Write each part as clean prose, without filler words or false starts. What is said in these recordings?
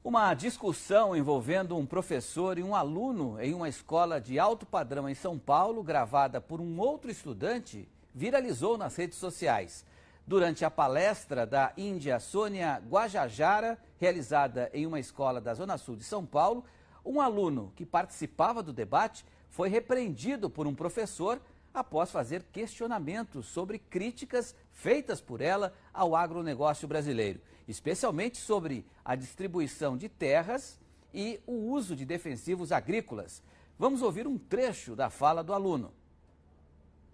Uma discussão envolvendo um professor e um aluno em uma escola de alto padrão em São Paulo, gravada por um outro estudante, viralizou nas redes sociais. Durante a palestra da índia Sônia Guajajara, realizada em uma escola da Zona Sul de São Paulo, um aluno que participava do debate foi repreendido por um professor após fazer questionamentos sobre críticas feitas por ela ao agronegócio brasileiro, especialmente sobre a distribuição de terras e o uso de defensivos agrícolas. Vamos ouvir um trecho da fala do aluno.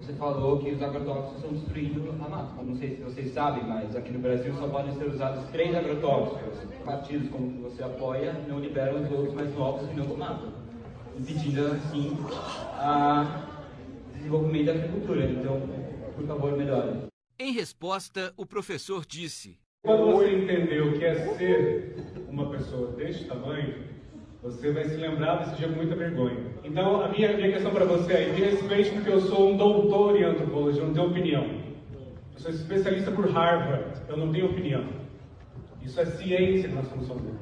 Você falou que os agrotóxicos estão destruindo a mata. Não sei se vocês sabem, mas aqui no Brasil só podem ser usados 3 agrotóxicos. Partidos como que você apoia não liberam os outros mais novos que não matam, impedindo assim o desenvolvimento da agricultura. Então, por favor, melhore. Em resposta, o professor disse: quando você entender o que é ser uma pessoa deste tamanho, você vai se lembrar desse dia com muita vergonha. Então, a minha questão para você é, me respeite, porque eu sou um doutor em antropologia, eu não tenho opinião. Eu sou especialista por Harvard, eu não tenho opinião. Isso é ciência que nós estamos fazendo.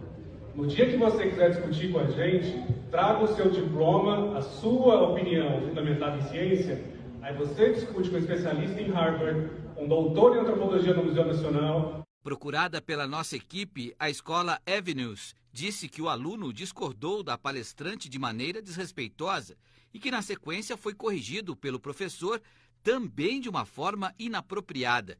No dia que você quiser discutir com a gente, traga o seu diploma, a sua opinião fundamentada em ciência, aí você discute com um especialista em Harvard, um doutor em antropologia no Museu Nacional. Procurada pela nossa equipe, a escola Avenues disse que o aluno discordou da palestrante de maneira desrespeitosa e que, na sequência, foi corrigido pelo professor também de uma forma inapropriada.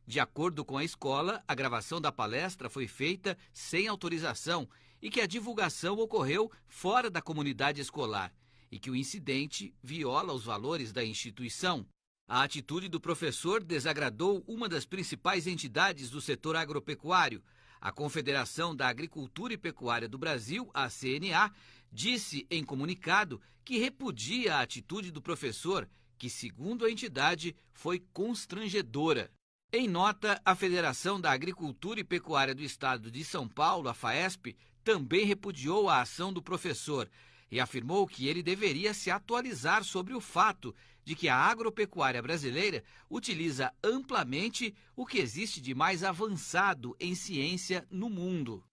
De acordo com a escola, a gravação da palestra foi feita sem autorização e que a divulgação ocorreu fora da comunidade escolar e que o incidente viola os valores da instituição. A atitude do professor desagradou uma das principais entidades do setor agropecuário. A Confederação da Agricultura e Pecuária do Brasil, a CNA, disse em comunicado que repudia a atitude do professor, que, segundo a entidade, foi constrangedora. Em nota, a Federação da Agricultura e Pecuária do Estado de São Paulo, a FAESP, também repudiou a ação do professor e afirmou que ele deveria se atualizar sobre o fato de que a agropecuária brasileira utiliza amplamente o que existe de mais avançado em ciência no mundo.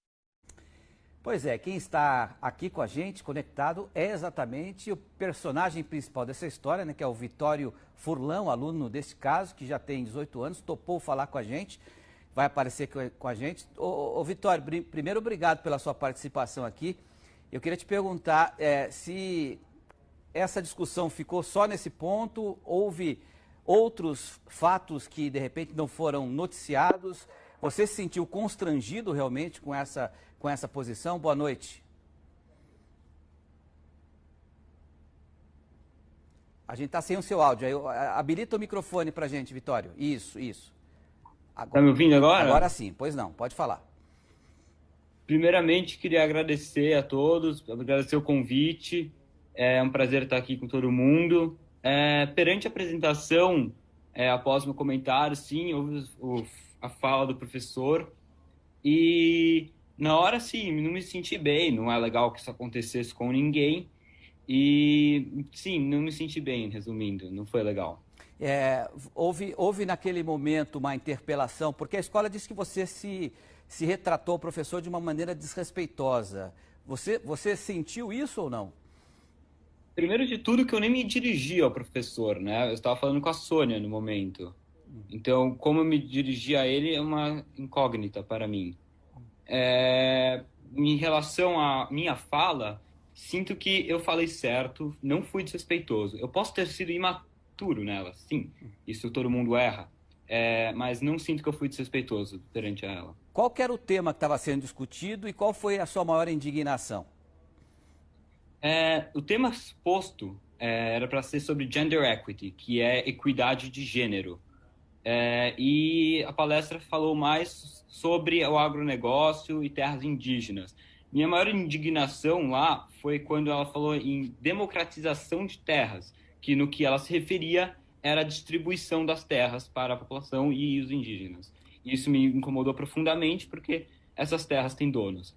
Pois é, quem está aqui com a gente, conectado, é exatamente o personagem principal dessa história, né, que é o Vitório Furlan, aluno desse caso, que já tem 18 anos, topou falar com a gente, vai aparecer com a gente. Ô Vitório, primeiro, obrigado pela sua participação aqui. Eu queria te perguntar se essa discussão ficou só nesse ponto, houve outros fatos que de repente não foram noticiados. Você se sentiu constrangido realmente com essa posição? Boa noite. A gente está sem o seu áudio. Habilita o microfone para a gente, Vitório. Isso. Está me ouvindo agora? Agora sim, pois não, pode falar. Primeiramente, queria agradecer a todos, agradecer o convite. É um prazer estar aqui com todo mundo. Perante a apresentação, após meu comentário, sim, houve a fala do professor. E na hora, sim, não me senti bem. Não é legal que isso acontecesse com ninguém. E, sim, não me senti bem, resumindo. Não foi legal. Houve naquele momento uma interpelação, porque a escola disse que você se retratou ao professor de uma maneira desrespeitosa. Você sentiu isso ou não? Primeiro de tudo, que eu nem me dirigi ao professor, né? Eu estava falando com a Sônia no momento. Então, como eu me dirigi a ele é uma incógnita para mim. Em relação à minha fala, sinto que eu falei certo, não fui desrespeitoso. Eu posso ter sido imaturo nela, sim. Isso todo mundo erra. Mas não sinto que eu fui desrespeitoso perante ela. Qual que era o tema que estava sendo discutido e qual foi a sua maior indignação? O tema exposto era para ser sobre gender equity, que é equidade de gênero. E a palestra falou mais sobre o agronegócio e terras indígenas. Minha maior indignação lá foi quando ela falou em democratização de terras, que no que ela se referia era a distribuição das terras para a população e os indígenas. Isso me incomodou profundamente porque essas terras têm donos.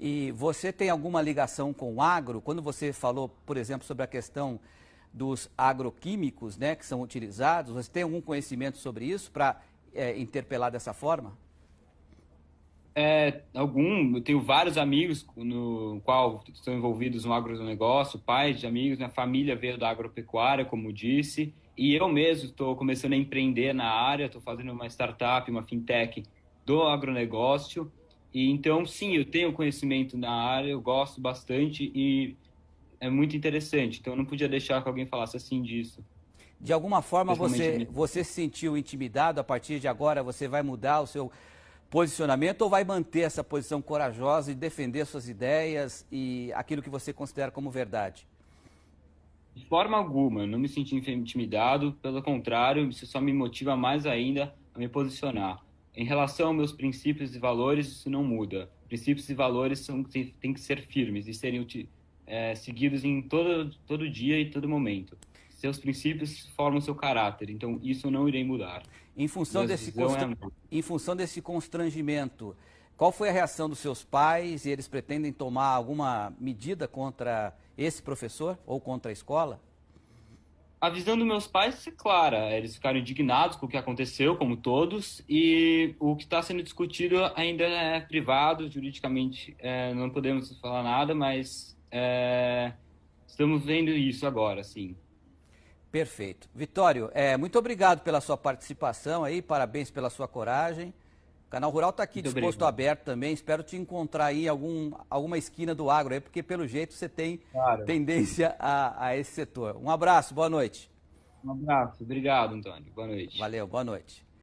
E você tem alguma ligação com o agro? Quando você falou, por exemplo, sobre a questão dos agroquímicos, né, que são utilizados, você tem algum conhecimento sobre isso para interpelar dessa forma? Eu tenho vários amigos no qual estão envolvidos no agronegócio, pais de amigos, minha família veio da agropecuária, como disse, e eu mesmo estou começando a empreender na área, estou fazendo uma startup, uma fintech do agronegócio, e então, sim, eu tenho conhecimento na área, eu gosto bastante e é muito interessante, então eu não podia deixar que alguém falasse assim disso. De alguma forma Principalmente você se sentiu intimidado, a partir de agora você vai mudar o seu posicionamento ou vai manter essa posição corajosa e defender suas ideias e aquilo que você considera como verdade? de forma alguma, não me senti intimidado, pelo contrário, isso só me motiva mais ainda a me posicionar. Em relação aos meus princípios e valores, isso não muda. Princípios e valores têm que ser firmes e serem seguidos em todo dia e todo momento. Seus princípios formam seu caráter, então isso eu não irei mudar. Em função Minha desse, visão em função desse constrangimento, qual foi a reação dos seus pais e eles pretendem tomar alguma medida contra esse professor ou contra a escola? A visão dos meus pais é clara, eles ficaram indignados com o que aconteceu, como todos, e o que está sendo discutido ainda é privado, juridicamente não podemos falar nada, mas estamos vendo isso agora, sim. Perfeito. Vitório, muito obrigado pela sua participação aí, parabéns pela sua coragem. O Canal Rural está aqui Muito disposto, obrigado. aberto também. Espero te encontrar aí em alguma esquina do agro aí, porque pelo jeito você tem Claro. tendência a esse setor. Um abraço, boa noite. Um abraço. Obrigado, Antônio. Boa noite. Valeu, boa noite.